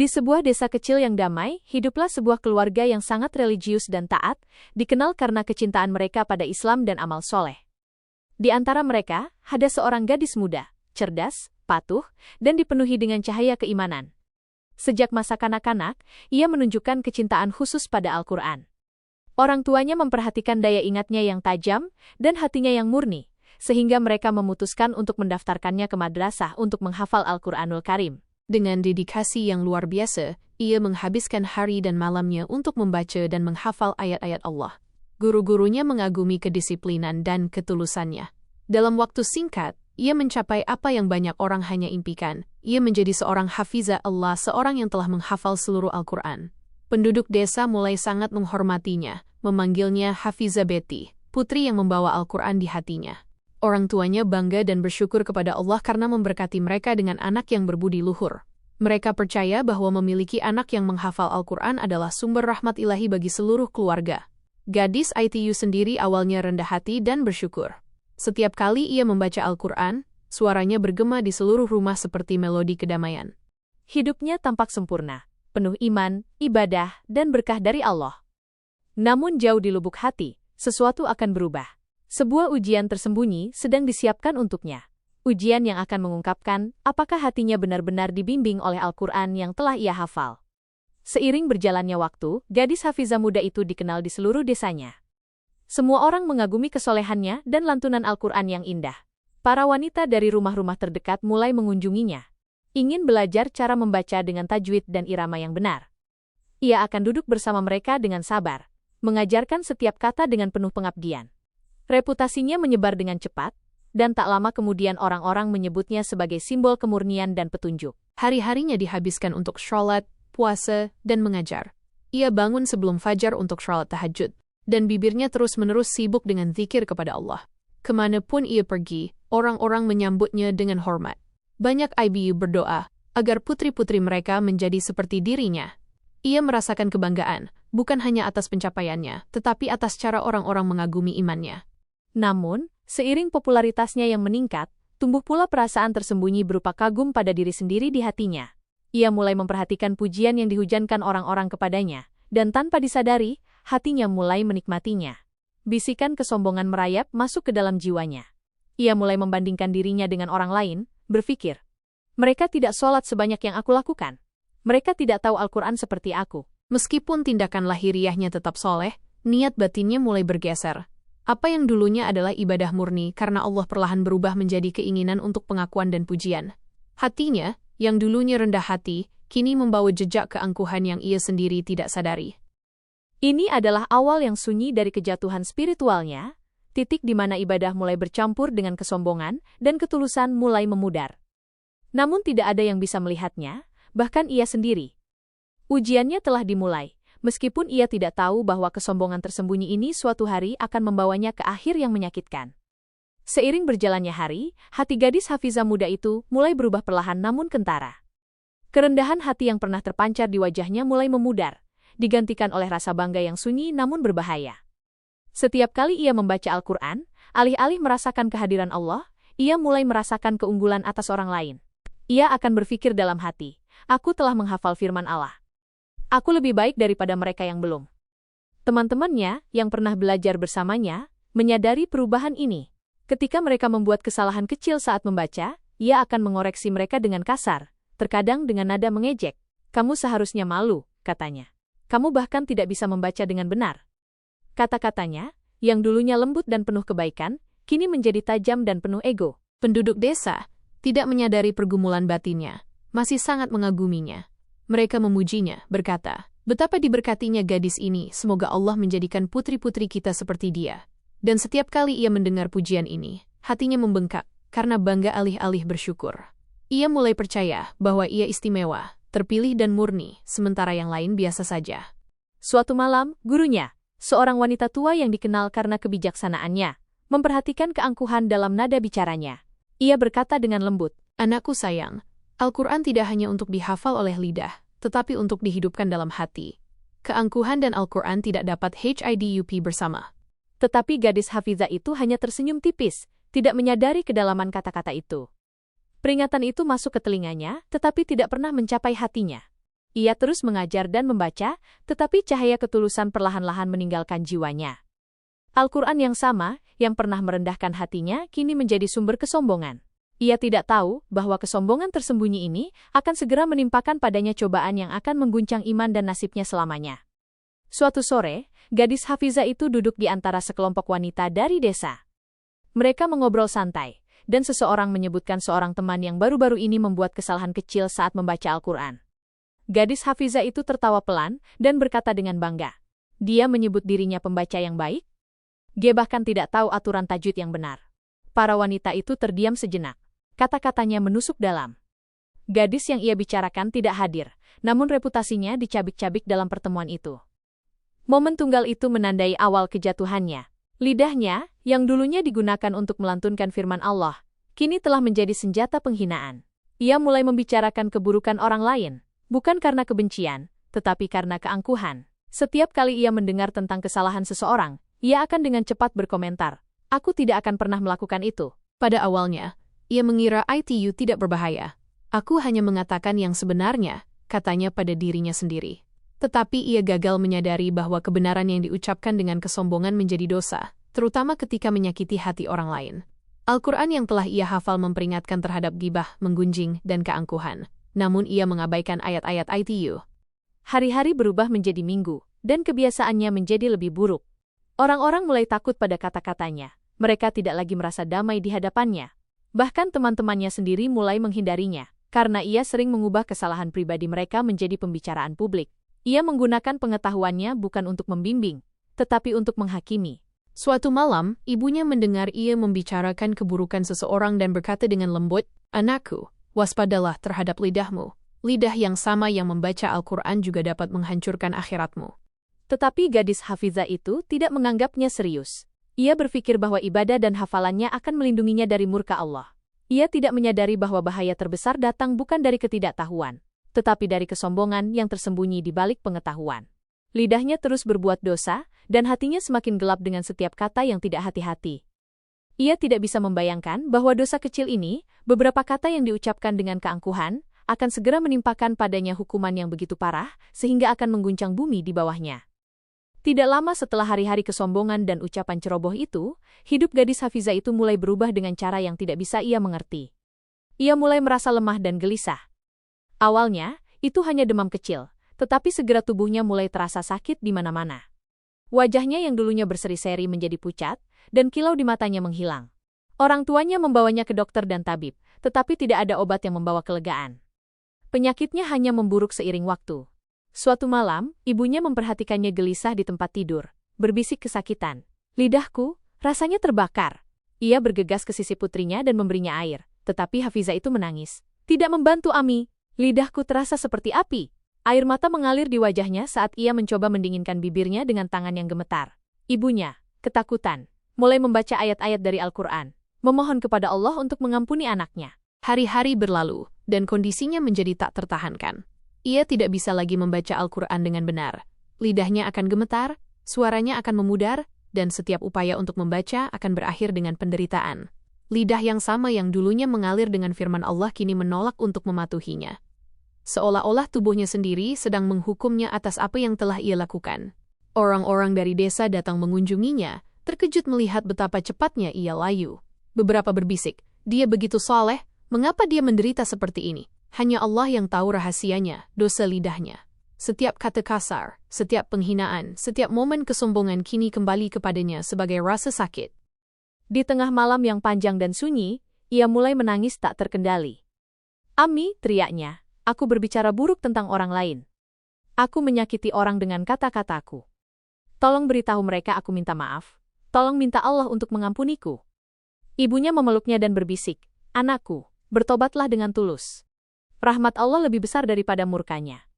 Di sebuah desa kecil yang damai, hiduplah sebuah keluarga yang sangat religius dan taat, dikenal karena kecintaan mereka pada Islam dan amal soleh. Di antara mereka, ada seorang gadis muda, cerdas, patuh, dan dipenuhi dengan cahaya keimanan. Sejak masa kanak-kanak, ia menunjukkan kecintaan khusus pada Al-Quran. Orang tuanya memperhatikan daya ingatnya yang tajam dan hatinya yang murni, sehingga mereka memutuskan untuk mendaftarkannya ke madrasah untuk menghafal Al-Quranul Karim. Dengan dedikasi yang luar biasa, ia menghabiskan hari dan malamnya untuk membaca dan menghafal ayat-ayat Allah. Guru-gurunya mengagumi kedisiplinan dan ketulusannya. Dalam waktu singkat, ia mencapai apa yang banyak orang hanya impikan. Ia menjadi seorang hafizah Allah, seorang yang telah menghafal seluruh Al-Quran. Penduduk desa mulai sangat menghormatinya, memanggilnya Hafizah Betty, putri yang membawa Al-Quran di hatinya. Orang tuanya bangga dan bersyukur kepada Allah karena memberkati mereka dengan anak yang berbudi luhur. Mereka percaya bahwa memiliki anak yang menghafal Al-Quran adalah sumber rahmat ilahi bagi seluruh keluarga. Gadis ITU sendiri awalnya rendah hati dan bersyukur. Setiap kali ia membaca Al-Quran, suaranya bergema di seluruh rumah seperti melodi kedamaian. Hidupnya tampak sempurna, penuh iman, ibadah, dan berkah dari Allah. Namun jauh di lubuk hati, sesuatu akan berubah. Sebuah ujian tersembunyi sedang disiapkan untuknya. Ujian yang akan mengungkapkan apakah hatinya benar-benar dibimbing oleh Al-Quran yang telah ia hafal. Seiring berjalannya waktu, gadis hafizah muda itu dikenal di seluruh desanya. Semua orang mengagumi kesolehannya dan lantunan Al-Quran yang indah. Para wanita dari rumah-rumah terdekat mulai mengunjunginya. Ingin belajar cara membaca dengan tajwid dan irama yang benar. Ia akan duduk bersama mereka dengan sabar, mengajarkan setiap kata dengan penuh pengabdian. Reputasinya menyebar dengan cepat, dan tak lama kemudian orang-orang menyebutnya sebagai simbol kemurnian dan petunjuk. Hari-harinya dihabiskan untuk sholat, puasa, dan mengajar. Ia bangun sebelum fajar untuk sholat tahajud, dan bibirnya terus-menerus sibuk dengan zikir kepada Allah. Kemanapun ia pergi, orang-orang menyambutnya dengan hormat. Banyak IBU berdoa agar putri-putri mereka menjadi seperti dirinya. Ia merasakan kebanggaan, bukan hanya atas pencapaiannya, tetapi atas cara orang-orang mengagumi imannya. Namun, seiring popularitasnya yang meningkat, tumbuh pula perasaan tersembunyi berupa kagum pada diri sendiri di hatinya. Ia mulai memperhatikan pujian yang dihujankan orang-orang kepadanya, dan tanpa disadari, hatinya mulai menikmatinya. Bisikan kesombongan merayap masuk ke dalam jiwanya. Ia mulai membandingkan dirinya dengan orang lain, berpikir, mereka tidak sholat sebanyak yang aku lakukan. Mereka tidak tahu Al-Quran seperti aku. Meskipun tindakan lahiriahnya tetap soleh, niat batinnya mulai bergeser. Apa yang dulunya adalah ibadah murni karena Allah perlahan berubah menjadi keinginan untuk pengakuan dan pujian. Hatinya, yang dulunya rendah hati, kini membawa jejak keangkuhan yang ia sendiri tidak sadari. Ini adalah awal yang sunyi dari kejatuhan spiritualnya, titik di mana ibadah mulai bercampur dengan kesombongan dan ketulusan mulai memudar. Namun tidak ada yang bisa melihatnya, bahkan ia sendiri. Ujiannya telah dimulai. Meskipun ia tidak tahu bahwa kesombongan tersembunyi ini suatu hari akan membawanya ke akhir yang menyakitkan. Seiring berjalannya hari, hati gadis hafizah muda itu mulai berubah perlahan namun kentara. Kerendahan hati yang pernah terpancar di wajahnya mulai memudar, digantikan oleh rasa bangga yang sunyi namun berbahaya. Setiap kali ia membaca Al-Quran, alih-alih merasakan kehadiran Allah, ia mulai merasakan keunggulan atas orang lain. Ia akan berpikir dalam hati, aku telah menghafal firman Allah. Aku lebih baik daripada mereka yang belum. Teman-temannya, yang pernah belajar bersamanya, menyadari perubahan ini. Ketika mereka membuat kesalahan kecil saat membaca, ia akan mengoreksi mereka dengan kasar, terkadang dengan nada mengejek. Kamu seharusnya malu, katanya. Kamu bahkan tidak bisa membaca dengan benar. Kata-katanya, yang dulunya lembut dan penuh kebaikan, kini menjadi tajam dan penuh ego. Penduduk desa tidak menyadari pergumulan batinnya, masih sangat mengaguminya. Mereka memujinya, berkata, betapa diberkatinya gadis ini, semoga Allah menjadikan putri-putri kita seperti dia. Dan setiap kali ia mendengar pujian ini, hatinya membengkak, karena bangga alih-alih bersyukur. Ia mulai percaya bahwa ia istimewa, terpilih dan murni, sementara yang lain biasa saja. Suatu malam, gurunya, seorang wanita tua yang dikenal karena kebijaksanaannya, memperhatikan keangkuhan dalam nada bicaranya. Ia berkata dengan lembut, anakku sayang, Al-Quran tidak hanya untuk dihafal oleh lidah, tetapi untuk dihidupkan dalam hati. Keangkuhan dan Al-Quran tidak dapat hidup bersama. Tetapi gadis hafizah itu hanya tersenyum tipis, tidak menyadari kedalaman kata-kata itu. Peringatan itu masuk ke telinganya, tetapi tidak pernah mencapai hatinya. Ia terus mengajar dan membaca, tetapi cahaya ketulusan perlahan-lahan meninggalkan jiwanya. Al-Quran yang sama, yang pernah merendahkan hatinya, kini menjadi sumber kesombongan. Ia tidak tahu bahwa kesombongan tersembunyi ini akan segera menimpakan padanya cobaan yang akan mengguncang iman dan nasibnya selamanya. Suatu sore, gadis Hafizah itu duduk di antara sekelompok wanita dari desa. Mereka mengobrol santai, dan seseorang menyebutkan seorang teman yang baru-baru ini membuat kesalahan kecil saat membaca Al-Quran. Gadis Hafizah itu tertawa pelan dan berkata dengan bangga. Dia menyebut dirinya pembaca yang baik. Dia bahkan tidak tahu aturan tajwid yang benar. Para wanita itu terdiam sejenak. Kata-katanya menusuk dalam. Gadis yang ia bicarakan tidak hadir, namun reputasinya dicabik-cabik dalam pertemuan itu. Momen tunggal itu menandai awal kejatuhannya. Lidahnya, yang dulunya digunakan untuk melantunkan firman Allah, kini telah menjadi senjata penghinaan. Ia mulai membicarakan keburukan orang lain. Bukan karena kebencian, tetapi karena keangkuhan. Setiap kali ia mendengar tentang kesalahan seseorang, ia akan dengan cepat berkomentar, "Aku tidak akan pernah melakukan itu." Pada awalnya, ia mengira itu tidak berbahaya. "Aku hanya mengatakan yang sebenarnya," katanya pada dirinya sendiri. Tetapi ia gagal menyadari bahwa kebenaran yang diucapkan dengan kesombongan menjadi dosa, terutama ketika menyakiti hati orang lain. Al-Quran yang telah ia hafal memperingatkan terhadap gibah, menggunjing, dan keangkuhan. Namun ia mengabaikan ayat-ayat itu. Hari-hari berubah menjadi minggu, dan kebiasaannya menjadi lebih buruk. Orang-orang mulai takut pada kata-katanya. Mereka tidak lagi merasa damai di hadapannya. Bahkan teman-temannya sendiri mulai menghindarinya, karena ia sering mengubah kesalahan pribadi mereka menjadi pembicaraan publik. Ia menggunakan pengetahuannya bukan untuk membimbing, tetapi untuk menghakimi. Suatu malam, ibunya mendengar ia membicarakan keburukan seseorang dan berkata dengan lembut, "Anakku, waspadalah terhadap lidahmu. Lidah yang sama yang membaca Al-Quran juga dapat menghancurkan akhiratmu." Tetapi gadis Hafizah itu tidak menganggapnya serius. Ia berpikir bahwa ibadah dan hafalannya akan melindunginya dari murka Allah. Ia tidak menyadari bahwa bahaya terbesar datang bukan dari ketidaktahuan, tetapi dari kesombongan yang tersembunyi di balik pengetahuan. Lidahnya terus berbuat dosa, dan hatinya semakin gelap dengan setiap kata yang tidak hati-hati. Ia tidak bisa membayangkan bahwa dosa kecil ini, beberapa kata yang diucapkan dengan keangkuhan, akan segera menimpakan padanya hukuman yang begitu parah, sehingga akan mengguncang bumi di bawahnya. Tidak lama setelah hari-hari kesombongan dan ucapan ceroboh itu, hidup gadis Hafizah itu mulai berubah dengan cara yang tidak bisa ia mengerti. Ia mulai merasa lemah dan gelisah. Awalnya, itu hanya demam kecil, tetapi segera tubuhnya mulai terasa sakit di mana-mana. Wajahnya yang dulunya berseri-seri menjadi pucat, dan kilau di matanya menghilang. Orang tuanya membawanya ke dokter dan tabib, tetapi tidak ada obat yang membawa kelegaan. Penyakitnya hanya memburuk seiring waktu. Suatu malam, ibunya memperhatikannya gelisah di tempat tidur, berbisik kesakitan. "Lidahku, rasanya terbakar." Ia bergegas ke sisi putrinya dan memberinya air, tetapi Hafizah itu menangis. "Tidak membantu, Ami. Lidahku terasa seperti api." Air mata mengalir di wajahnya saat ia mencoba mendinginkan bibirnya dengan tangan yang gemetar. Ibunya, ketakutan, mulai membaca ayat-ayat dari Al-Quran, memohon kepada Allah untuk mengampuni anaknya. Hari-hari berlalu, dan kondisinya menjadi tak tertahankan. Ia tidak bisa lagi membaca Al-Quran dengan benar. Lidahnya akan gemetar, suaranya akan memudar, dan setiap upaya untuk membaca akan berakhir dengan penderitaan. Lidah yang sama yang dulunya mengalir dengan firman Allah kini menolak untuk mematuhinya. Seolah-olah tubuhnya sendiri sedang menghukumnya atas apa yang telah ia lakukan. Orang-orang dari desa datang mengunjunginya, terkejut melihat betapa cepatnya ia layu. Beberapa berbisik, "Dia begitu saleh, mengapa dia menderita seperti ini?" Hanya Allah yang tahu rahasianya, dosa lidahnya. Setiap kata kasar, setiap penghinaan, setiap momen kesombongan kini kembali kepadanya sebagai rasa sakit. Di tengah malam yang panjang dan sunyi, ia mulai menangis tak terkendali. "Ami," teriaknya, "aku berbicara buruk tentang orang lain. Aku menyakiti orang dengan kata-kataku. Tolong beritahu mereka aku minta maaf. Tolong minta Allah untuk mengampuniku." Ibunya memeluknya dan berbisik, "Anakku, bertobatlah dengan tulus. Rahmat Allah lebih besar daripada murkanya."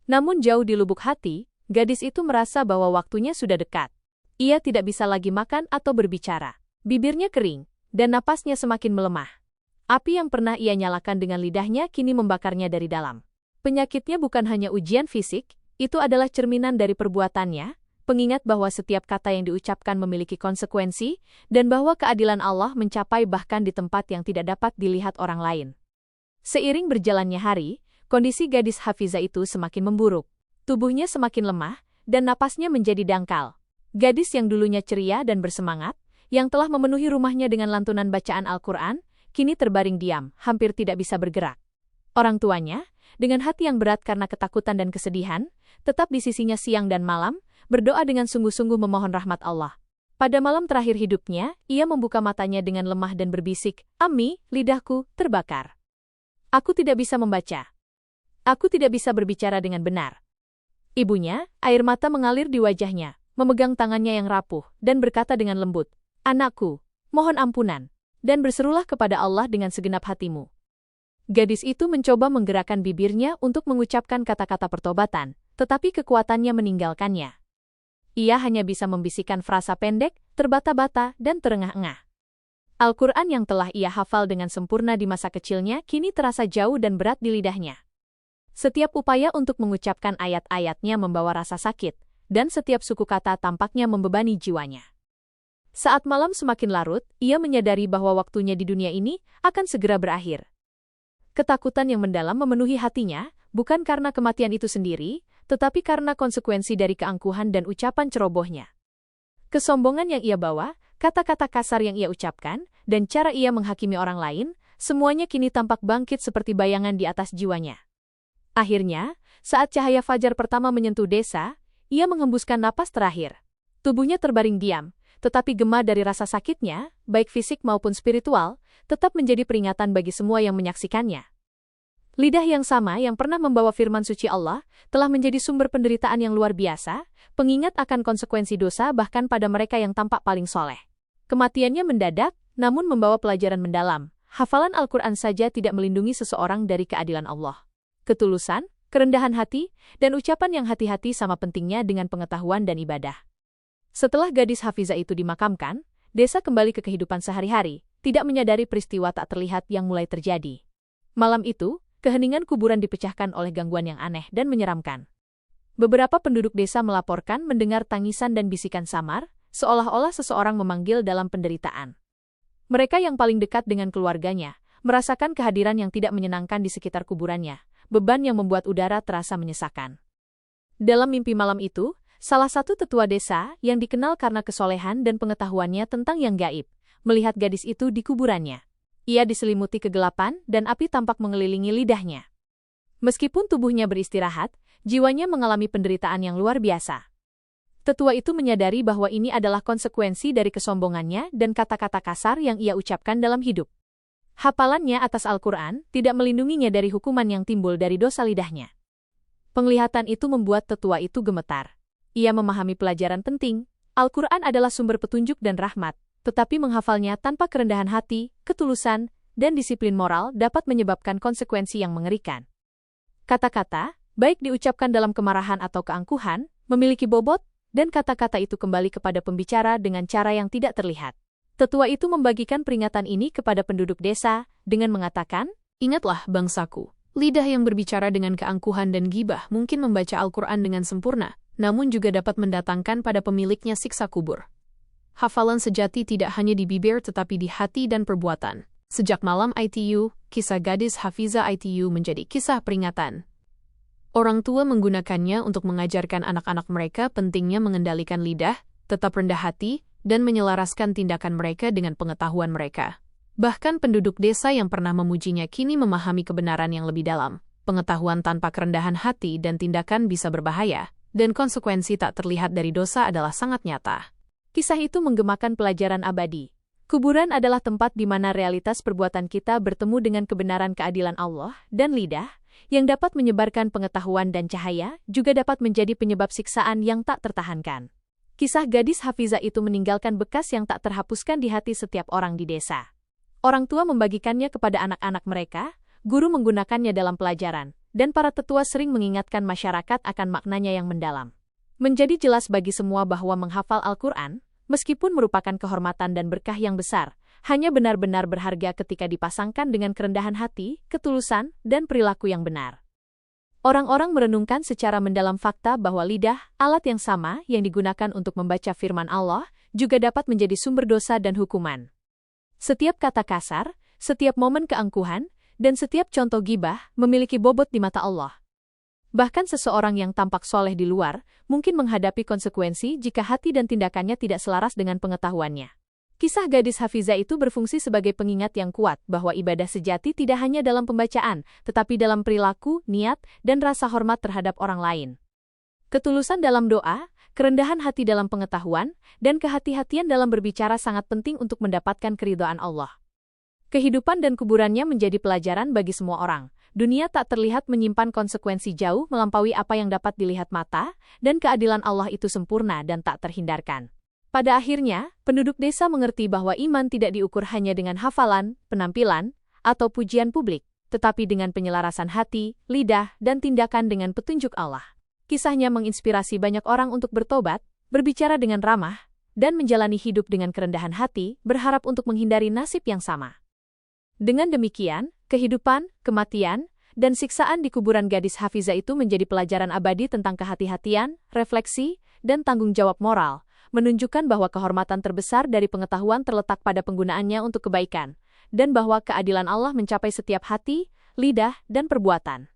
Namun jauh di lubuk hati, gadis itu merasa bahwa waktunya sudah dekat. Ia tidak bisa lagi makan atau berbicara. Bibirnya kering, dan napasnya semakin melemah. Api yang pernah ia nyalakan dengan lidahnya kini membakarnya dari dalam. Penyakitnya bukan hanya ujian fisik, itu adalah cerminan dari perbuatannya, pengingat bahwa setiap kata yang diucapkan memiliki konsekuensi, dan bahwa keadilan Allah mencapai bahkan di tempat yang tidak dapat dilihat orang lain. Seiring berjalannya hari, Kondisi gadis Hafizah itu semakin memburuk. Tubuhnya semakin lemah, dan napasnya menjadi dangkal. Gadis yang dulunya ceria dan bersemangat, yang telah memenuhi rumahnya dengan lantunan bacaan Al-Quran, kini terbaring diam, hampir tidak bisa bergerak. Orang tuanya, dengan hati yang berat karena ketakutan dan kesedihan, tetap di sisinya siang dan malam, berdoa dengan sungguh-sungguh memohon rahmat Allah. Pada malam terakhir hidupnya, ia membuka matanya dengan lemah dan berbisik, "Ammi, lidahku terbakar. Aku tidak bisa membaca. Aku tidak bisa berbicara dengan benar." Ibunya, air mata mengalir di wajahnya, memegang tangannya yang rapuh, dan berkata dengan lembut, "Anakku, mohon ampunan, dan berserulah kepada Allah dengan segenap hatimu." Gadis itu mencoba menggerakkan bibirnya untuk mengucapkan kata-kata pertobatan, tetapi kekuatannya meninggalkannya. Ia hanya bisa membisikkan frasa pendek, terbata-bata, dan terengah-engah. Al-Quran yang telah ia hafal dengan sempurna di masa kecilnya kini terasa jauh dan berat di lidahnya. Setiap upaya untuk mengucapkan ayat-ayatnya membawa rasa sakit, dan setiap suku kata tampaknya membebani jiwanya. Saat malam semakin larut, ia menyadari bahwa waktunya di dunia ini akan segera berakhir. Ketakutan yang mendalam memenuhi hatinya, bukan karena kematian itu sendiri, tetapi karena konsekuensi dari keangkuhan dan ucapan cerobohnya. Kesombongan yang ia bawa, kata-kata kasar yang ia ucapkan, dan cara ia menghakimi orang lain, semuanya kini tampak bangkit seperti bayangan di atas jiwanya. Akhirnya, saat cahaya fajar pertama menyentuh desa, ia menghembuskan napas terakhir. Tubuhnya terbaring diam, tetapi gema dari rasa sakitnya, baik fisik maupun spiritual, tetap menjadi peringatan bagi semua yang menyaksikannya. Lidah yang sama yang pernah membawa firman suci Allah, telah menjadi sumber penderitaan yang luar biasa, pengingat akan konsekuensi dosa bahkan pada mereka yang tampak paling soleh. Kematiannya mendadak, namun membawa pelajaran mendalam. Hafalan Al-Quran saja tidak melindungi seseorang dari keadilan Allah. Ketulusan, kerendahan hati, dan ucapan yang hati-hati sama pentingnya dengan pengetahuan dan ibadah. Setelah gadis Hafizah itu dimakamkan, desa kembali ke kehidupan sehari-hari, tidak menyadari peristiwa tak terlihat yang mulai terjadi. Malam itu, keheningan kuburan dipecahkan oleh gangguan yang aneh dan menyeramkan. Beberapa penduduk desa melaporkan mendengar tangisan dan bisikan samar, seolah-olah seseorang memanggil dalam penderitaan. Mereka yang paling dekat dengan keluarganya, merasakan kehadiran yang tidak menyenangkan di sekitar kuburannya, beban yang membuat udara terasa menyesakan. Dalam mimpi malam itu, salah satu tetua desa yang dikenal karena kesolehan dan pengetahuannya tentang yang gaib, melihat gadis itu di kuburannya. Ia diselimuti kegelapan dan api tampak mengelilingi lidahnya. Meskipun tubuhnya beristirahat, jiwanya mengalami penderitaan yang luar biasa. Tetua itu menyadari bahwa ini adalah konsekuensi dari kesombongannya dan kata-kata kasar yang ia ucapkan dalam hidup. Hafalannya atas Al-Quran tidak melindunginya dari hukuman yang timbul dari dosa lidahnya. Penglihatan itu membuat tetua itu gemetar. Ia memahami pelajaran penting, Al-Quran adalah sumber petunjuk dan rahmat, tetapi menghafalnya tanpa kerendahan hati, ketulusan, dan disiplin moral dapat menyebabkan konsekuensi yang mengerikan. Kata-kata, baik diucapkan dalam kemarahan atau keangkuhan, memiliki bobot, dan kata-kata itu kembali kepada pembicara dengan cara yang tidak terlihat. Tetua itu membagikan peringatan ini kepada penduduk desa, dengan mengatakan, "Ingatlah bangsaku, lidah yang berbicara dengan keangkuhan dan gibah mungkin membaca Al-Quran dengan sempurna, namun juga dapat mendatangkan pada pemiliknya siksa kubur. Hafalan sejati tidak hanya di bibir tetapi di hati dan perbuatan." Sejak malam ITU, kisah gadis Hafizah ITU menjadi kisah peringatan. Orang tua menggunakannya untuk mengajarkan anak-anak mereka pentingnya mengendalikan lidah, tetap rendah hati, dan menyelaraskan tindakan mereka dengan pengetahuan mereka. Bahkan penduduk desa yang pernah memujinya kini memahami kebenaran yang lebih dalam. Pengetahuan tanpa kerendahan hati dan tindakan bisa berbahaya, dan konsekuensi tak terlihat dari dosa adalah sangat nyata. Kisah itu menggemakan pelajaran abadi. Kuburan adalah tempat di mana realitas perbuatan kita bertemu dengan kebenaran keadilan Allah, dan lidah, yang dapat menyebarkan pengetahuan dan cahaya, juga dapat menjadi penyebab siksaan yang tak tertahankan. Kisah gadis Hafizah itu meninggalkan bekas yang tak terhapuskan di hati setiap orang di desa. Orang tua membagikannya kepada anak-anak mereka, guru menggunakannya dalam pelajaran, dan para tetua sering mengingatkan masyarakat akan maknanya yang mendalam. Menjadi jelas bagi semua bahwa menghafal Al-Quran, meskipun merupakan kehormatan dan berkah yang besar, hanya benar-benar berharga ketika dipasangkan dengan kerendahan hati, ketulusan, dan perilaku yang benar. Orang-orang merenungkan secara mendalam fakta bahwa lidah, alat yang sama yang digunakan untuk membaca firman Allah, juga dapat menjadi sumber dosa dan hukuman. Setiap kata kasar, setiap momen keangkuhan, dan setiap contoh ghibah memiliki bobot di mata Allah. Bahkan seseorang yang tampak soleh di luar mungkin menghadapi konsekuensi jika hati dan tindakannya tidak selaras dengan pengetahuannya. Kisah gadis Hafizah itu berfungsi sebagai pengingat yang kuat bahwa ibadah sejati tidak hanya dalam pembacaan, tetapi dalam perilaku, niat, dan rasa hormat terhadap orang lain. Ketulusan dalam doa, kerendahan hati dalam pengetahuan, dan kehati-hatian dalam berbicara sangat penting untuk mendapatkan keridhaan Allah. Kehidupan dan kuburannya menjadi pelajaran bagi semua orang. Dunia tak terlihat menyimpan konsekuensi jauh melampaui apa yang dapat dilihat mata, dan keadilan Allah itu sempurna dan tak terhindarkan. Pada akhirnya, penduduk desa mengerti bahwa iman tidak diukur hanya dengan hafalan, penampilan, atau pujian publik, tetapi dengan penyelarasan hati, lidah, dan tindakan dengan petunjuk Allah. Kisahnya menginspirasi banyak orang untuk bertobat, berbicara dengan ramah, dan menjalani hidup dengan kerendahan hati, berharap untuk menghindari nasib yang sama. Dengan demikian, kehidupan, kematian, dan siksaan di kuburan gadis Hafizah itu menjadi pelajaran abadi tentang kehati-hatian, refleksi, dan tanggung jawab moral, menunjukkan bahwa kehormatan terbesar dari pengetahuan terletak pada penggunaannya untuk kebaikan, dan bahwa keadilan Allah mencapai setiap hati, lidah, dan perbuatan.